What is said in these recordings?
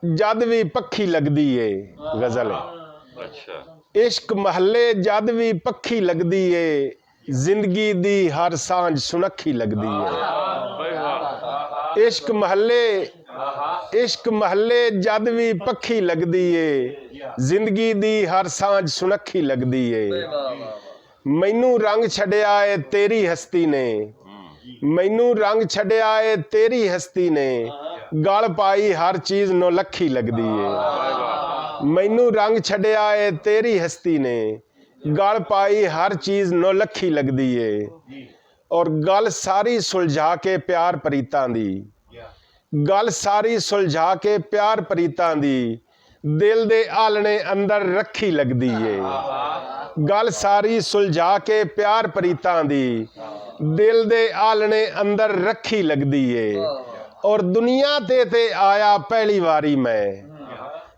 जद भी पक्खी लगदी है। गजल है। अच्छा। इश्क महले जद भी पक्खी लगदी है, जिंदगी दी हर सांझ सुनखी लगदी है। इश्क महले जद भी पक्खी लगदी है, जिंदगी दी हर सांझ सुनखी लगदी है। मैनू रंग छड़िया है तेरी हस्ती ने, मैनू रंग छड़िया है तेरी हस्ती ने, गल पाई हर चीज नौलखी लगदी है। मैनू रंग छड़िया है तेरी हस्ती ने, गल पाई हर चीज नौलखी लगदी है। और गल सारी सुलझा के प्यार प्रीतां दी, गल सारी सुलझा के प्यार प्रीतां दी, दिल दे आलने अंदर रखी लगदी है। गल सारी सुलझा के प्यार प्रीतां दी, दिल दे आलने अंदर रखी लगदी है। और दुनिया ते आया पहली वारी मैं,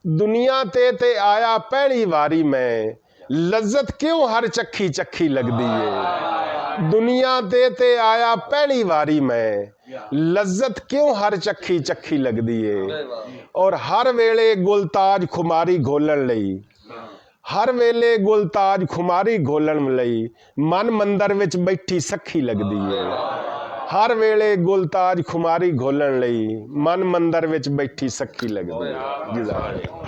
दुनिया ते आया पहली वारी मैं, लज्जत क्यों हर चखी चखी लगदी है। दुनिया ते आया पहली वारी मैं, लज्जत क्यों हर चखी चखी लगदी है। और हर वेले गुलताज खुमारी घोलन लई, हर वेले गुलताज खुमारी घोलन लई, मन मंदिर विच बैठी सखी लगदी है। हर वेले गुलताज खुमारी घोलन लई, मन मंदिर विच बैठी सखी लगदी है।